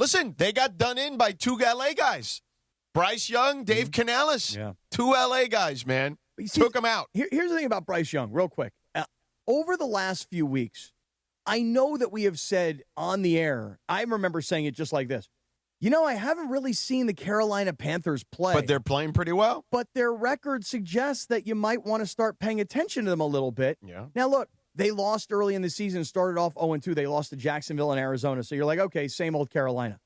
Listen, they got done in by two LA guys. Bryce Young, Dave Canales. Yeah. Two LA guys, man. Took them out. Here's the thing about Bryce Young, real quick. Over the last few weeks, I know that we have said on the air, I remember saying it just like this. I haven't really seen the Carolina Panthers play. But they're playing pretty well. But their record suggests that you might want to start paying attention to them a little bit. Yeah. Now, look, they lost early in the season, started off 0-2. They lost to Jacksonville and Arizona. So you're like, okay, same old Carolina.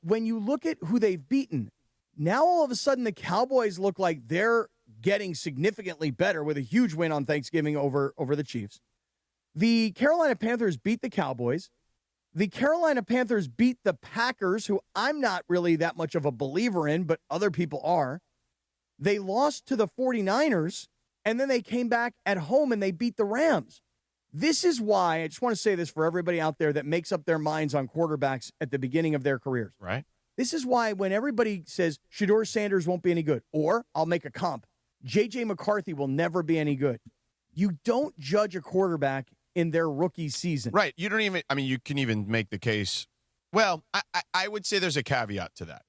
When you look at who they've beaten, now all of a sudden the Cowboys look like they're getting significantly better with a huge win on Thanksgiving over the Chiefs. The Carolina Panthers beat the Cowboys. The Carolina Panthers beat the Packers, who I'm not really that much of a believer in, but other people are. They lost to the 49ers, and then they came back at home and they beat the Rams. This is why, I just want to say this for everybody out there that makes up their minds on quarterbacks at the beginning of their careers. Right. This is why when everybody says Shedeur Sanders won't be any good, or I'll make a comp, J.J. McCarthy will never be any good. You don't judge a quarterback in their rookie season. Right. You can even make the case. Well, I would say there's a caveat to that.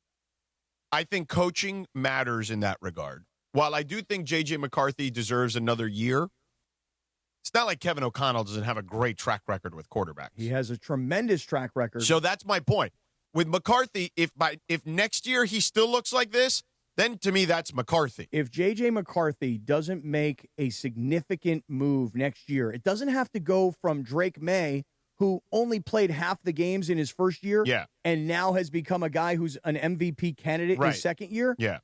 I think coaching matters in that regard. While I do think J.J. McCarthy deserves another year, it's not like Kevin O'Connell doesn't have a great track record with quarterbacks. He has a tremendous track record. So that's my point. With McCarthy, if next year he still looks like this, then to me that's McCarthy. If J.J. McCarthy doesn't make a significant move next year, it doesn't have to go from Drake May, who only played half the games in his first year, and now has become a guy who's an MVP candidate in his second year. Yeah.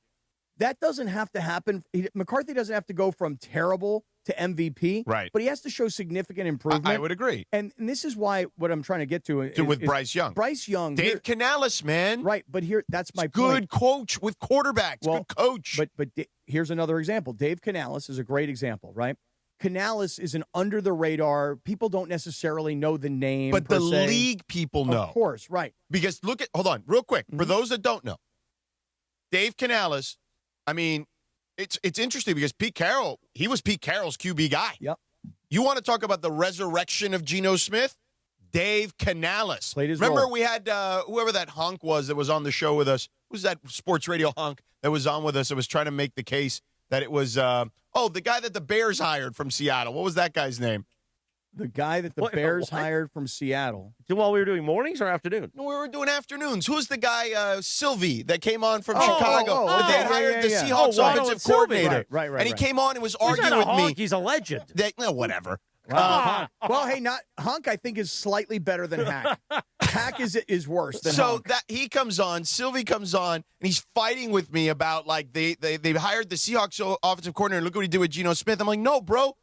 That doesn't have to happen. McCarthy doesn't have to go from terrible to MVP, right? But he has to show significant improvement. I would agree. And this is why what I'm trying to get to is with Bryce Young. Bryce Young. Dave Canales, man. Right, but that's my point. Good coach with quarterbacks. Well, good coach. But here's another example. Dave Canales is a great example, right? Canales is an under-the-radar. People don't necessarily know the name, but the se. league people know. Of course, right. Because hold on, real quick. For those that don't know, Dave Canales, it's interesting because Pete Carroll, he was Pete Carroll's QB guy. Yep. You want to talk about the resurrection of Geno Smith? Dave Canales. Played his Remember role. We had whoever that honk was that was on the show with us. Who was that sports radio honk that was on with us that was trying to make the case that it was, the guy that the Bears hired from Seattle. What was that guy's name? The guy that the Bears hired from Seattle. While we were doing mornings or afternoon? No, we were doing afternoons. Who's the guy, Sylvie, that came on from Chicago? They hired the Seahawks offensive coordinator. Right. And he came on and was arguing with me. He's a legend. Whatever. Well, hey, Hunk, I think, is slightly better than Hack. Hack is worse than Hunk. So that he comes on, Sylvie comes on, and he's fighting with me about, like, they hired the Seahawks offensive coordinator. Look what he did with Geno Smith. I'm like, no, bro.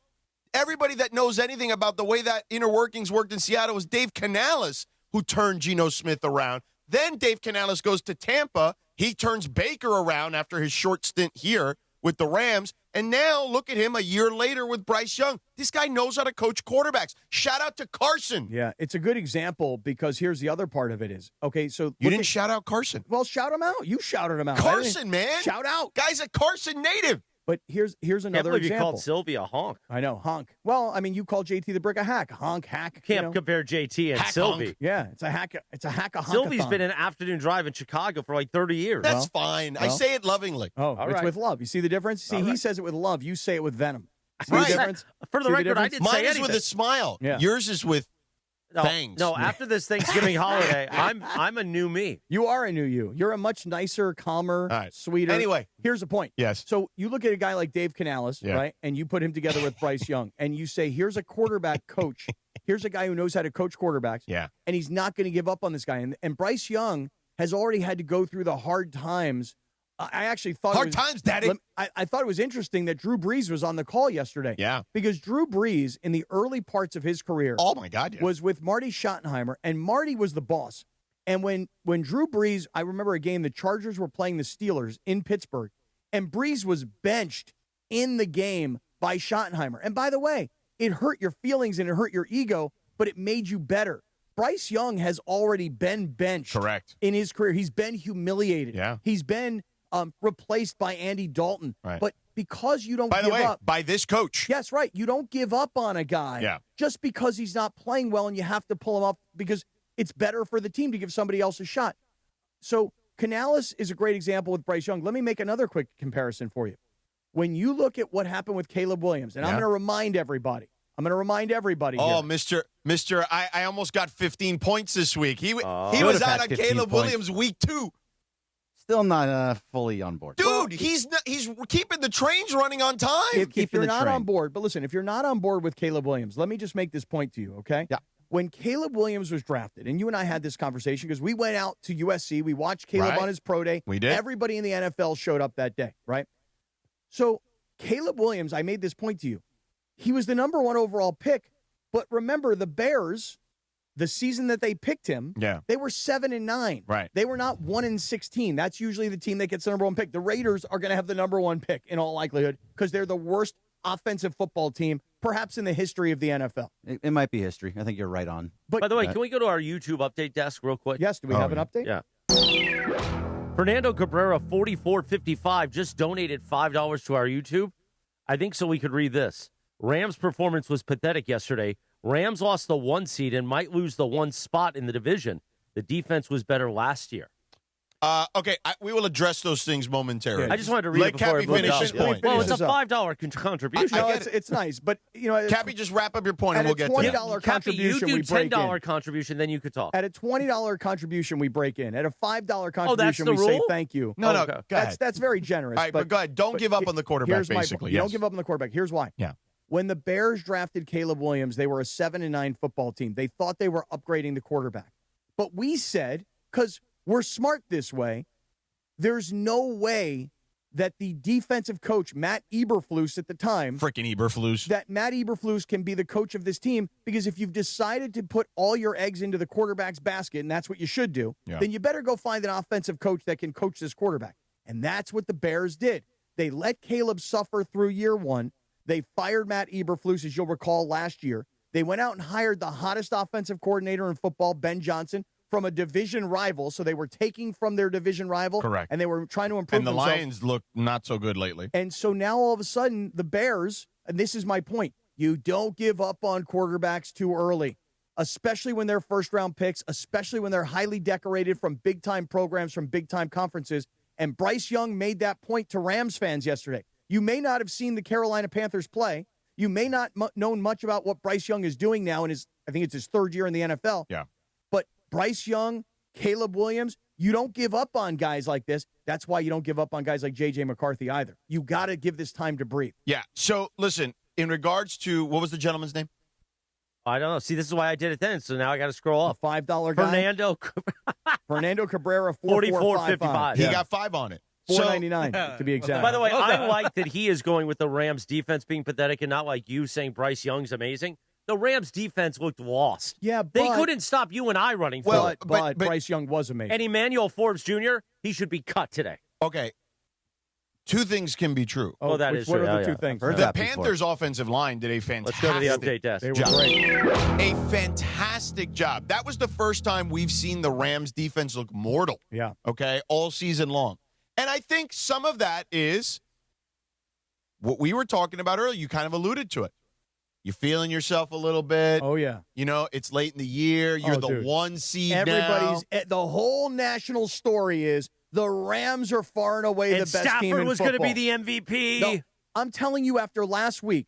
Everybody that knows anything about the way that inner workings worked in Seattle was Dave Canales, who turned Geno Smith around. Then Dave Canales goes to Tampa. He turns Baker around after his short stint here with the Rams. And now look at him a year later with Bryce Young. This guy knows how to coach quarterbacks. Shout out to Carson. Yeah, it's a good example because here's the other part of it is, okay, so. You didn't shout out Carson. Well, shout him out. You shouted him out. Carson, man. Shout out. Guy's a Carson native. But here's another example. You called Sylvie a honk. I know, honk. Well, you call JT the Brick a hack. Honk, hack. Can't compare JT and hack Sylvie. Honk. Yeah, it's a hack. It's a hack. Sylvie's been an afternoon drive in Chicago for like 30 years. That's fine. I say it lovingly. Oh, it's with love. You see the difference? See, he says it with love. You say it with venom. See right. the difference? For the record, I didn't say anything. Mine is with a smile. Yeah. Yours is with fangs. No, after this Thanksgiving holiday, I'm a new me. You are a new you. You're a much nicer, calmer, sweeter. Anyway. Here's the point. Yes. So you look at a guy like Dave Canales, right, and you put him together with Bryce Young, and you say, here's a quarterback coach. Here's a guy who knows how to coach quarterbacks. Yeah. And he's not going to give up on this guy. And Bryce Young has already had to go through the hard times. I actually thought hard times, Daddy. I thought it was interesting that Drew Brees was on the call yesterday. Yeah. Because Drew Brees, in the early parts of his career, oh my God, was with Marty Schottenheimer, and Marty was the boss. And when Drew Brees, I remember a game, the Chargers were playing the Steelers in Pittsburgh, and Brees was benched in the game by Schottenheimer. And by the way, it hurt your feelings and it hurt your ego, but it made you better. Bryce Young has already been benched. Correct. In his career. He's been humiliated. Yeah. He's been replaced by Andy Dalton. Right. But because you don't by the give way, up. by this coach. Yes, right. You don't give up on a guy just because he's not playing well and you have to pull him up because it's better for the team to give somebody else a shot. So Canales is a great example with Bryce Young. Let me make another quick comparison for you. When you look at what happened with Caleb Williams, and I'm going to remind everybody. Oh, here. Mister, I almost got 15 points this week. He was out on Caleb Williams week 2. Still not fully on board. Dude, he's keeping the trains running on time. If you're not on board, but listen, if you're not on board with Caleb Williams, let me just make this point to you, okay? Yeah. When Caleb Williams was drafted, and you and I had this conversation because we went out to USC, we watched Caleb on his pro day. We did. Everybody in the NFL showed up that day, right? So Caleb Williams, I made this point to you. He was the number 1 overall pick, but remember the Bears, the season that they picked him, they were 7-9. Right. They were not 1-16. That's usually the team that gets the number 1 pick. The Raiders are going to have the number 1 pick in all likelihood because they're the worst offensive football team, perhaps in the history of the NFL. It might be history. I think you're right on. But by the way, can we go to our YouTube update desk real quick? Yes. Do we have an update? Yeah. Fernando Cabrera, 4455, just donated $5 to our YouTube. I think so we could read this. Rams' performance was pathetic yesterday. Rams lost the 1 seed and might lose the 1 spot in the division. The defense was better last year. Okay, we will address those things momentarily. I just wanted to read it before Cappy finish his point. Well, it's a $5 contribution. No, it's nice, but Cappy, just wrap up your point and we'll get to that. it. At a $20 contribution, you do we break in. $10 contribution, then you could talk. At a $20 contribution, we break in. At a $5 contribution, the we rule? say thank you. No, go ahead. That's very generous. All right, but go ahead. Don't give up on the quarterback, basically. You don't give up on the quarterback. Here's why. Yeah. When the Bears drafted Caleb Williams, they were a 7-9 football team. They thought they were upgrading the quarterback. But we said, because we're smart this way, there's no way that the defensive coach, Matt Eberflus at the time, freaking Eberflus, that Matt Eberflus can be the coach of this team, because if you've decided to put all your eggs into the quarterback's basket, and that's what you should do, then you better go find an offensive coach that can coach this quarterback. And that's what the Bears did. They let Caleb suffer through year 1. They fired Matt Eberflus, as you'll recall, last year. They went out and hired the hottest offensive coordinator in football, Ben Johnson, from a division rival. So they were taking from their division rival. Correct. And they were trying to improve themselves. And the Lions look not so good lately. And so now all of a sudden, the Bears, and this is my point, you don't give up on quarterbacks too early, especially when they're first-round picks, especially when they're highly decorated from big-time programs, from big-time conferences. And Bryce Young made that point to Rams fans yesterday. You may not have seen the Carolina Panthers play. You may not know much about what Bryce Young is doing now in I think it's his 3rd year in the NFL. Yeah. But Bryce Young, Caleb Williams, you don't give up on guys like this. That's why you don't give up on guys like J.J. McCarthy either. You got to give this time to breathe. Yeah. So, listen, in regards to, what was the gentleman's name? I don't know. See, this is why I did it then, so now I got to scroll off. A $5 guy. Fernando Cabrera, 4455. He got 5 on it. $4.99 to be exact. By the way, I like that he is going with the Rams defense being pathetic and not like you saying Bryce Young's amazing. The Rams defense looked lost. Yeah, but they couldn't stop you and I running for it. But Bryce Young was amazing. And Emmanuel Forbes Jr., he should be cut today. Okay. 2 things can be true. Oh, that is true. What are the 2 things? The Panthers' offensive line did a fantastic job. Let's go to the update desk. They were great. A fantastic job. That was the first time we've seen the Rams defense look mortal. Yeah. Okay, all season long. And I think some of that is what we were talking about earlier. You kind of alluded to it. You're feeling yourself a little bit. Oh, yeah. You know, it's late in the year. You're the 1 seed now. The whole national story is the Rams are far and away the best Stafford team in was football. going to be the MVP. No, I'm telling you, after last week,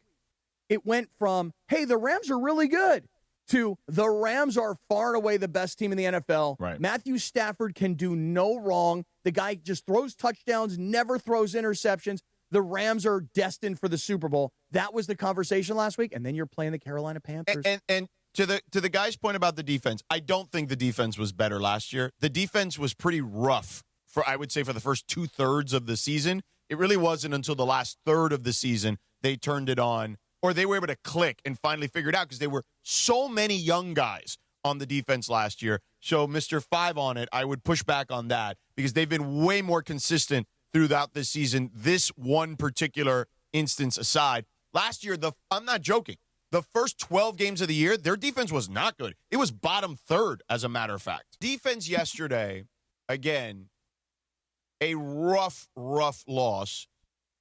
it went from, hey, the Rams are really good, to the Rams are far and away the best team in the NFL. Right. Matthew Stafford can do no wrong. The guy just throws touchdowns, never throws interceptions. The Rams are destined for the Super Bowl. That was the conversation last week, and then you're playing the Carolina Panthers. And to the guy's point about the defense, I don't think the defense was better last year. The defense was pretty rough I would say, for the first 2/3 of the season. It really wasn't until the last third of the season they turned it on, or they were able to click and finally figure it out, because there were so many young guys on the defense last year. So Mr. 5 on it, I would push back on that, because they've been way more consistent throughout this season, this one particular instance aside. Last year, I'm not joking, the first 12 games of the year, their defense was not good. It was bottom third, as a matter of fact. Defense yesterday, again, a rough loss,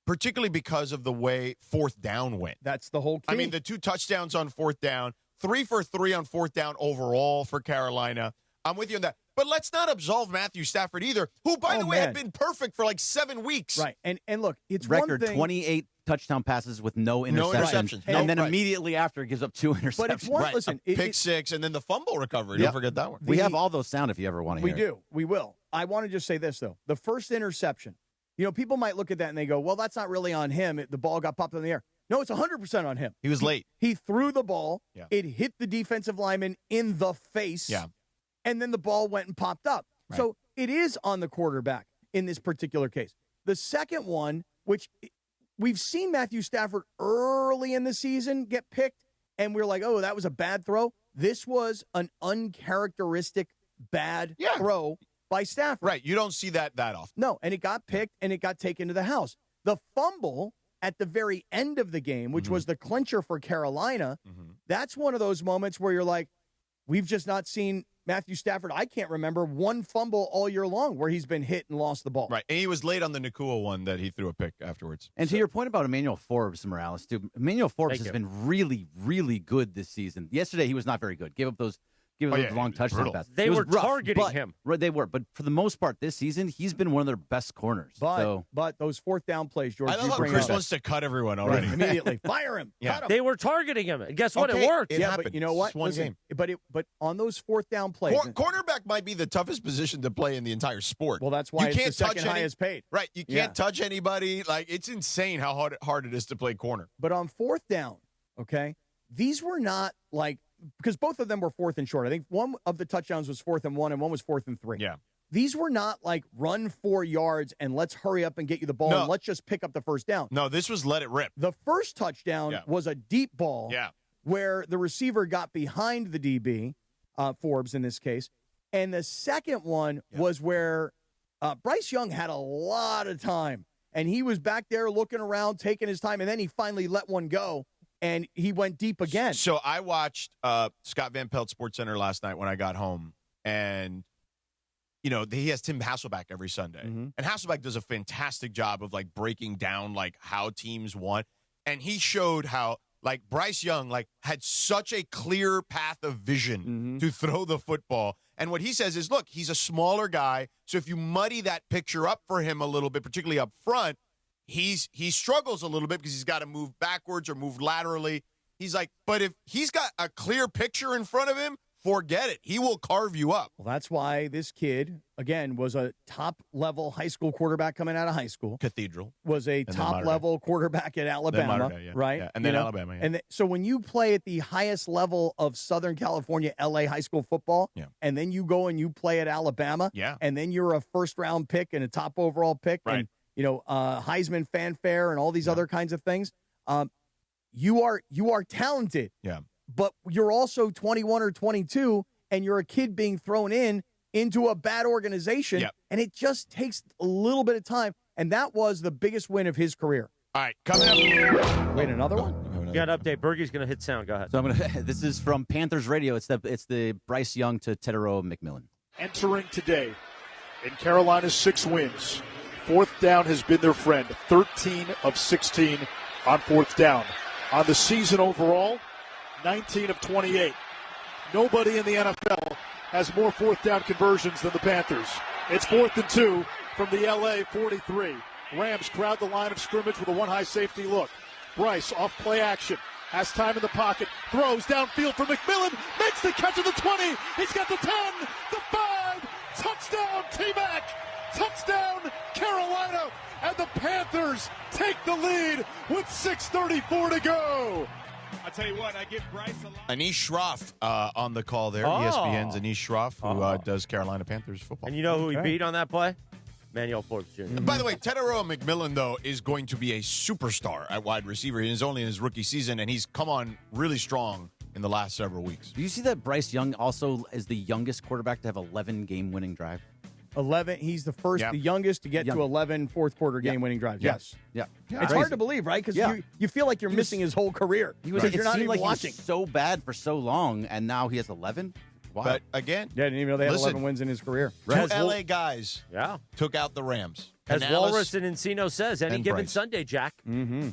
particularly because of the way 4th down went. That's the whole key. I mean, the 2 touchdowns on 4th down, 3 for 3 on 4th down overall for Carolina. I'm with you on that. But let's not absolve Matthew Stafford either, who, by the way, had been perfect for like 7 weeks. Right. And look, it's record one thing. 28 touchdown passes with no interceptions. No interceptions. And then immediately after, it gives up 2 interceptions. But it's one, listen. Pick six, and then the fumble recovery. Don't forget that one. We have all those sound if you ever want to hear We do. We will. I want to just say this, though. The first interception, people might look at that and they go, well, that's not really on him. The ball got popped in the air. No, it's 100% on him. He was late. He threw the ball. Yeah. It hit the defensive lineman in the face. Yeah. And then the ball went and popped up. Right. So it is on the quarterback in this particular case. The second one, which we've seen Matthew Stafford early in the season get picked, and we're like, oh, that was a bad throw. This was an uncharacteristic bad throw by Stafford. Right. You don't see that often. No, and it got picked, and it got taken to the house. The fumble at the very end of the game, which was the clincher for Carolina, that's one of those moments where you're like, we've just not seen Matthew Stafford. I can't remember one fumble all year long where he's been hit and lost the ball. Right. And he was late on the Nakua one that he threw a pick afterwards. And to your point about Emmanuel Forbes, Morales, too, Emmanuel Forbes has been really, really good this season. Yesterday, he was not very good. Gave up those long touchdown passes. They were targeting him. Right, they were. But for the most part this season, he's been one of their best corners. But those fourth down plays, George, I love how Chris wants to cut everyone already. Right, immediately. Fire him. Yeah. Cut him. They were targeting him. And guess what? It worked. It yeah, happened. but you know what? It's one game. But on those fourth down plays. Cornerback might be the toughest position to play in the entire sport. Well, that's why you it's the second highest paid. Right. You can't touch anybody. Like, it's insane how hard it is to play corner. But on fourth down, okay, these were not like, because both of them were fourth and short. I think one of the touchdowns was 4th and 1 and one was 4th and 3. Yeah. These were not like run 4 yards and let's hurry up and get you the ball and let's just pick up the first down. No, this was let it rip. The first touchdown was a deep ball where the receiver got behind the DB, Forbes in this case. And the second one was where Bryce Young had a lot of time. And he was back there looking around, taking his time, and then he finally let one go. And he went deep again. So I watched Scott Van Pelt Sports Center last night when I got home. And, he has Tim Hasselbeck every Sunday. And Hasselbeck does a fantastic job of, like, breaking down, like, how teams won. And he showed how, like, Bryce Young, like, had such a clear path of vision to throw the football. And what he says is, look, he's a smaller guy. So if you muddy that picture up for him a little bit, particularly up front, he struggles a little bit because he's got to move backwards or move laterally. He's like, but if he's got a clear picture in front of him, forget it. He will carve you up. Well, that's why this kid, again, was a top-level high school quarterback coming out of high school. Cathedral. Was a top-level quarterback at Alabama, right? Yeah. And then Alabama, And so when you play at the highest level of Southern California, L.A. high school football, and then you go and you play at Alabama, and then you're a first-round pick and a top overall pick, and Heisman fanfare and all these other kinds of things. You are talented. Yeah. But you're also 21 or 22, and you're a kid being thrown into a bad organization, and it just takes a little bit of time. And that was the biggest win of his career. All right, coming up. Wait, another one? You got an update. Bergie's going to hit sound. Go ahead. So this is from Panthers Radio. It's the Bryce Young to Tedero McMillan. Entering today in Carolina's 6 wins, fourth down has been their friend. 13 of 16 on fourth down. On the season overall, 19 of 28. Nobody in the NFL has more fourth down conversions than the Panthers. It's 4th and 2 from the LA 43. Rams crowd the line of scrimmage with a one-high safety look. Bryce off play action. Has time in the pocket. Throws downfield for McMillan. Makes the catch at the 20. He's got the 10, the 5. Touchdown, T-Mac. Touchdown, Carolina. And the Panthers take the lead with 6:34 to go. I'll tell you what, I give Bryce a lot. Anish Shroff on the call there. ESPN's Anish Shroff, who does Carolina Panthers football. And you know who he beat on that play? Manuel Forbes Jr. By the way, Tedero McMillan, though, is going to be a superstar at wide receiver. He is only in his rookie season, and he's come on really strong in the last several weeks. Do you see that Bryce Young also is the youngest quarterback to have 11 game-winning drive? 11. He's the first, the youngest to get to 11 fourth-quarter game-winning drives. Yes. Yeah. It's hard to believe, right? Because you feel like you're missing his whole career. Because you're not even like watching. He was so bad for so long, and now he has 11? Wow. But, again, I didn't even know they had 11 wins in his career. Two L.A. guys took out the Rams. As Canales Walrus and Encino says, any given Bryce. Sunday, Jack. Mm-hmm.